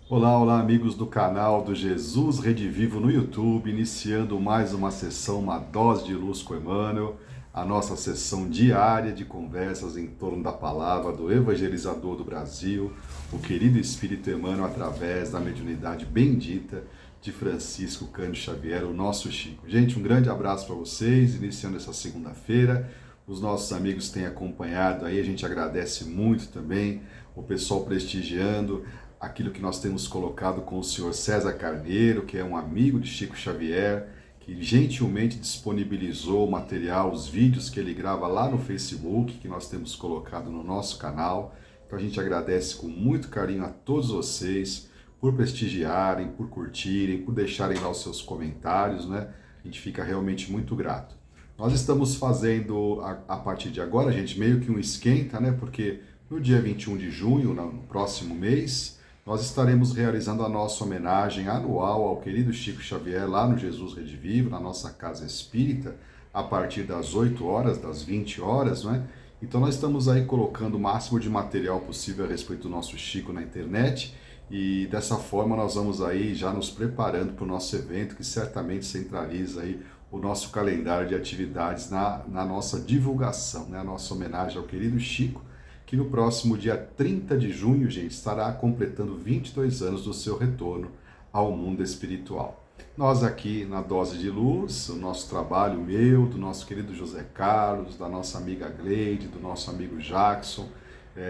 Olá, olá, amigos do canal do Jesus Redivivo no YouTube, iniciando mais uma sessão, uma dose de luz com Emmanuel, a nossa sessão diária de conversas em torno da palavra do evangelizador do Brasil, o querido Espírito Emmanuel, através da mediunidade bendita de Francisco Cândido Xavier, o nosso Chico. Gente, um grande abraço para vocês, iniciando essa segunda-feira. Os nossos amigos têm acompanhado aí, a gente agradece muito também, o pessoal prestigiando aquilo que nós temos colocado com o senhor César Carneiro, que é um amigo de Chico Xavier, que gentilmente disponibilizou o material, os vídeos que ele grava lá no Facebook, que nós temos colocado no nosso canal. Então a gente agradece com muito carinho a todos vocês por prestigiarem, por curtirem, por deixarem lá os seus comentários, né? A gente fica realmente muito grato. Nós estamos fazendo, a partir de agora, gente, meio que um esquenta, né? Porque no dia 21 de junho, no próximo mês, nós estaremos realizando a nossa homenagem anual ao querido Chico Xavier lá no Jesus Redivivo, na nossa casa espírita, a partir das 8 horas, das 20 horas, não é? Então nós estamos aí colocando o máximo de material possível a respeito do nosso Chico na internet e dessa forma nós vamos aí já nos preparando para o nosso evento que certamente centraliza aí o nosso calendário de atividades na nossa divulgação, né? A nossa homenagem ao querido Chico, que no próximo dia 30 de junho, gente, estará completando 22 anos do seu retorno ao mundo espiritual. Nós aqui na Dose de Luz, o nosso trabalho meu, do nosso querido José Carlos, da nossa amiga Gleide, do nosso amigo Jackson,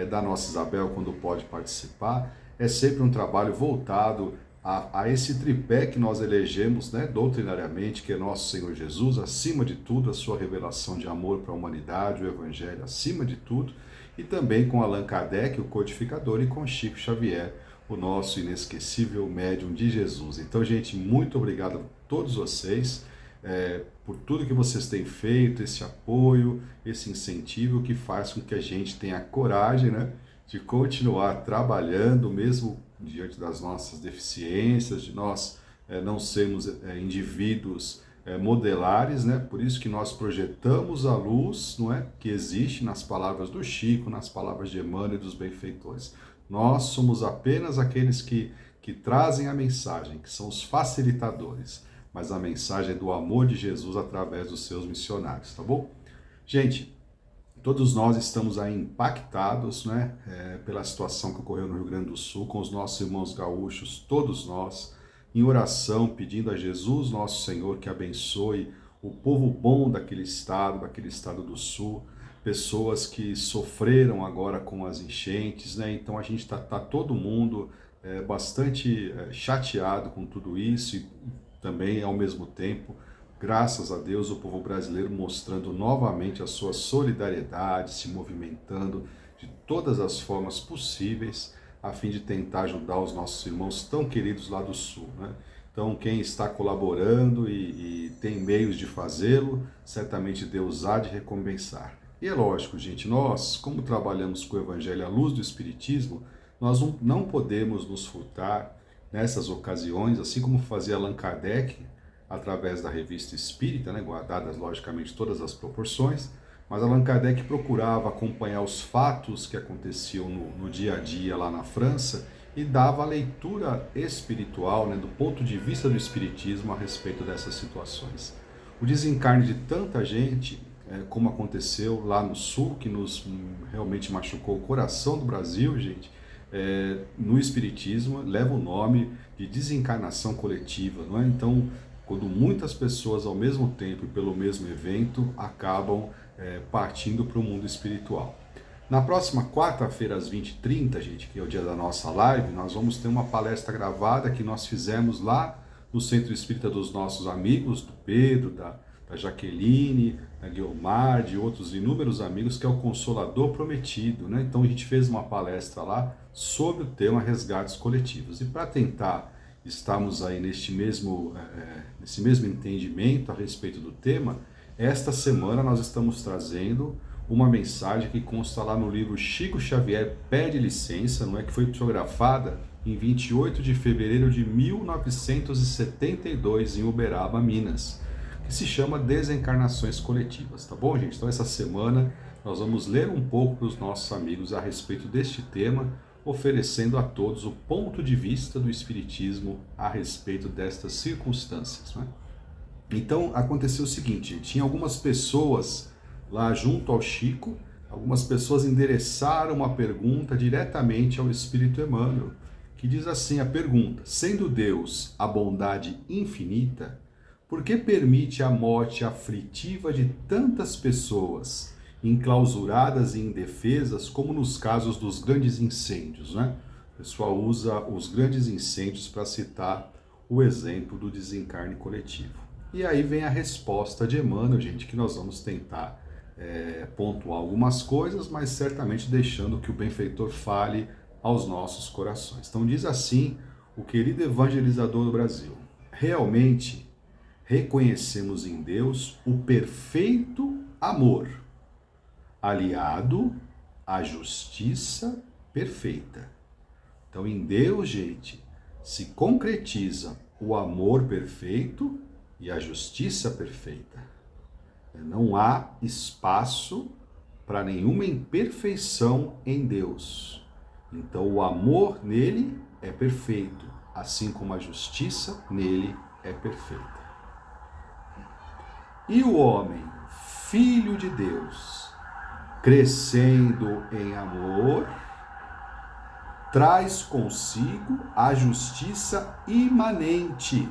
da nossa Isabel, quando pode participar, é sempre um trabalho voltado a esse tripé que nós elegemos, né, doutrinariamente, que é nosso Senhor Jesus, acima de tudo, a sua revelação de amor para a humanidade, o Evangelho acima de tudo, e também com Allan Kardec, o codificador, e com Chico Xavier, o nosso inesquecível médium de Jesus. Então, gente, muito obrigado a todos vocês por tudo que vocês têm feito, esse apoio, esse incentivo que faz com que a gente tenha coragem, né, de continuar trabalhando, mesmo diante das nossas deficiências, de nós não sermos indivíduos modelares, né? Por isso que nós projetamos a luz, não é, que existe nas palavras do Chico, nas palavras de Emmanuel e dos benfeitores. Nós somos apenas aqueles que trazem a mensagem, que são os facilitadores, mas a mensagem é do amor de Jesus através dos seus missionários, tá bom? Gente, todos nós estamos aí impactados, né, pela situação que ocorreu no Rio Grande do Sul, com os nossos irmãos gaúchos, todos nós, em oração, pedindo a Jesus, nosso Senhor, que abençoe o povo bom daquele estado do Sul, pessoas que sofreram agora com as enchentes, né? Então a gente está todo mundo bastante chateado com tudo isso e também, ao mesmo tempo, graças a Deus, o povo brasileiro mostrando novamente a sua solidariedade, se movimentando de todas as formas possíveis, a fim de tentar ajudar os nossos irmãos tão queridos lá do Sul, né? Então, quem está colaborando e tem meios de fazê-lo, certamente Deus há de recompensar. E é lógico, gente, nós, como trabalhamos com o Evangelho à luz do Espiritismo, nós não podemos nos furtar nessas ocasiões, assim como fazia Allan Kardec, através da Revista Espírita, né, guardadas logicamente todas as proporções, mas Allan Kardec procurava acompanhar os fatos que aconteciam no dia a dia lá na França e dava a leitura espiritual, né, do ponto de vista do Espiritismo a respeito dessas situações. O desencarne de tanta gente, como aconteceu lá no Sul, que nos realmente machucou o coração do Brasil, gente, no Espiritismo leva o nome de desencarnação coletiva, não é? Então, quando muitas pessoas ao mesmo tempo e pelo mesmo evento acabam partindo para o mundo espiritual. Na próxima quarta-feira, às 20h30, gente, que é o dia da nossa live, nós vamos ter uma palestra gravada que nós fizemos lá no Centro Espírita dos nossos amigos, do Pedro, da Jaqueline, da Guilmar, de outros inúmeros amigos, que é o Consolador Prometido, né? Então a gente fez uma palestra lá sobre o tema resgates coletivos. E para tentar estarmos aí nesse mesmo entendimento a respeito do tema, esta semana nós estamos trazendo uma mensagem que consta lá no livro Chico Xavier Pede Licença, não é, que foi psicografada em 28 de fevereiro de 1972 em Uberaba, Minas, que se chama Desencarnações Coletivas, tá bom, gente? Então essa semana nós vamos ler um pouco para os nossos amigos a respeito deste tema, oferecendo a todos o ponto de vista do Espiritismo a respeito destas circunstâncias, não é? Então aconteceu o seguinte, tinha algumas pessoas lá junto ao Chico, algumas pessoas endereçaram uma pergunta diretamente ao Espírito Emmanuel, que diz assim a pergunta: sendo Deus a bondade infinita, por que permite a morte aflitiva de tantas pessoas, enclausuradas e indefesas, como nos casos dos grandes incêndios, né? O pessoal usa os grandes incêndios para citar o exemplo do desencarne coletivo. E aí vem a resposta de Emmanuel, gente, que nós vamos tentar pontuar algumas coisas, mas certamente deixando que o benfeitor fale aos nossos corações. Então diz assim o querido evangelizador do Brasil: realmente reconhecemos em Deus o perfeito amor, aliado à justiça perfeita. Então em Deus, gente, se concretiza o amor perfeito e a justiça perfeita. Não há espaço para nenhuma imperfeição em Deus. Então o amor nele é perfeito, assim como a justiça nele é perfeita. E o homem, filho de Deus, crescendo em amor, traz consigo a justiça imanente,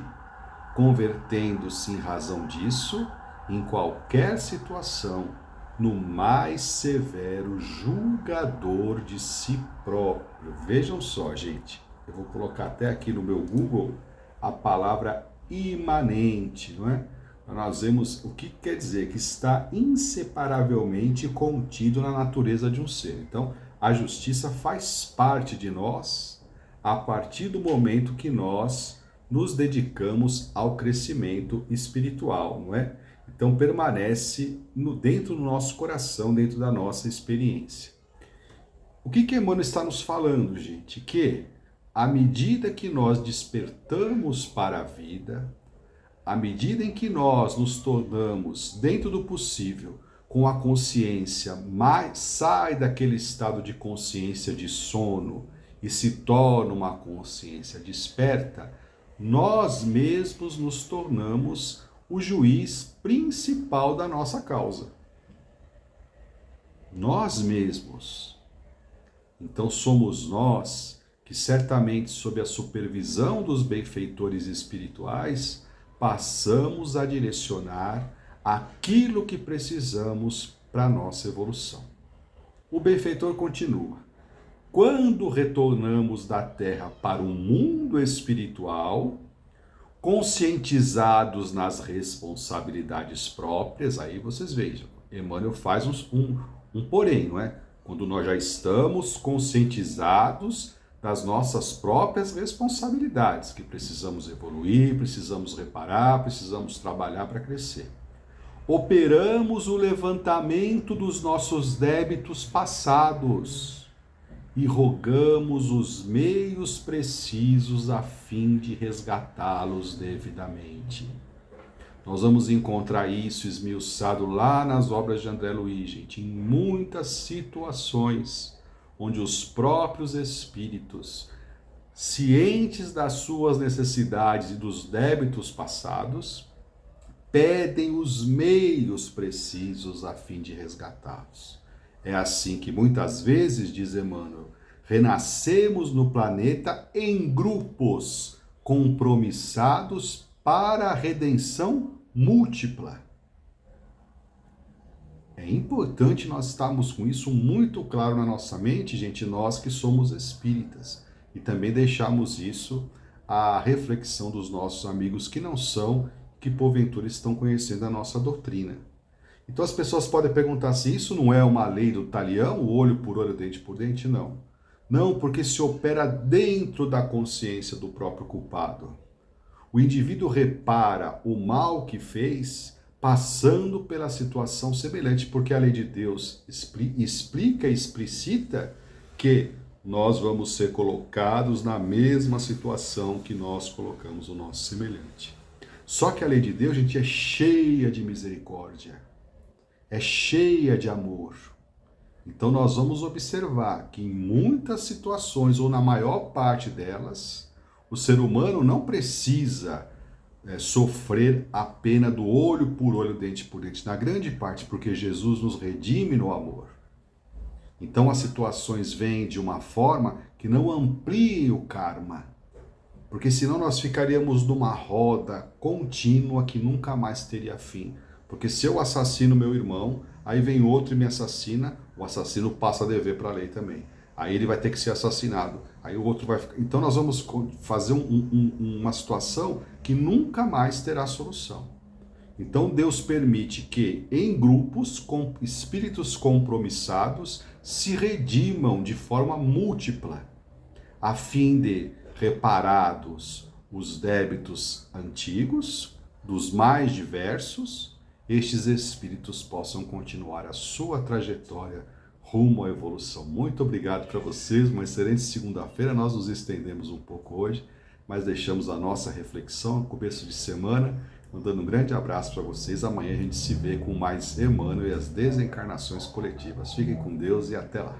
convertendo-se em razão disso, em qualquer situação, no mais severo julgador de si próprio. Vejam só, gente, eu vou colocar até aqui no meu Google a palavra imanente, não é? Nós vemos o que quer dizer, que está inseparavelmente contido na natureza de um ser. Então, a justiça faz parte de nós a partir do momento que nós nos dedicamos ao crescimento espiritual, não é? Então permanece dentro do nosso coração, dentro da nossa experiência. O que Emmanuel está nos falando, gente? Que à medida que nós despertamos para a vida, à medida em que nós nos tornamos, dentro do possível, com a consciência, mais sai daquele estado de consciência de sono e se torna uma consciência desperta, nós mesmos nos tornamos o juiz principal da nossa causa. Nós mesmos. Então somos nós que certamente sob a supervisão dos benfeitores espirituais passamos a direcionar aquilo que precisamos para a nossa evolução. O benfeitor continua: quando retornamos da Terra para o mundo espiritual, conscientizados nas responsabilidades próprias, aí vocês vejam, Emmanuel faz um porém, não é? Quando nós já estamos conscientizados das nossas próprias responsabilidades, que precisamos evoluir, precisamos reparar, precisamos trabalhar para crescer. Operamos o levantamento dos nossos débitos passados e rogamos os meios precisos a fim de resgatá-los devidamente. Nós vamos encontrar isso esmiuçado lá nas obras de André Luiz, gente, em muitas situações onde os próprios espíritos, cientes das suas necessidades e dos débitos passados, pedem os meios precisos a fim de resgatá-los. É assim que muitas vezes, diz Emmanuel, renascemos no planeta em grupos compromissados para a redenção múltipla. É importante nós estarmos com isso muito claro na nossa mente, gente, nós que somos espíritas, e também deixarmos isso à reflexão dos nossos amigos que não são, que porventura estão conhecendo a nossa doutrina. Então as pessoas podem perguntar se isso não é uma lei do talião, o olho por olho, dente por dente, não. Não, porque se opera dentro da consciência do próprio culpado. O indivíduo repara o mal que fez passando pela situação semelhante, porque a lei de Deus explica e explicita que nós vamos ser colocados na mesma situação que nós colocamos o nosso semelhante. Só que a lei de Deus, gente, é cheia de misericórdia. É cheia de amor. Então nós vamos observar que em muitas situações, ou na maior parte delas, o ser humano não precisa sofrer a pena do olho por olho, dente por dente, na grande parte porque Jesus nos redime no amor. Então as situações vêm de uma forma que não amplie o karma, porque senão nós ficaríamos numa roda contínua que nunca mais teria fim. Porque se eu assassino meu irmão, aí vem outro e me assassina, o assassino passa a dever para a lei também. Aí ele vai ter que ser assassinado. Aí o outro vai ficar... Então nós vamos fazer uma situação que nunca mais terá solução. Então Deus permite que em grupos com espíritos compromissados se redimam de forma múltipla, a fim de reparados os débitos antigos, dos mais diversos, estes espíritos possam continuar a sua trajetória rumo à evolução. Muito obrigado para vocês, uma excelente segunda-feira. Nós nos estendemos um pouco hoje, mas deixamos a nossa reflexão no começo de semana, mandando um grande abraço para vocês. Amanhã a gente se vê com mais Emmanuel e as desencarnações coletivas. Fiquem com Deus e até lá.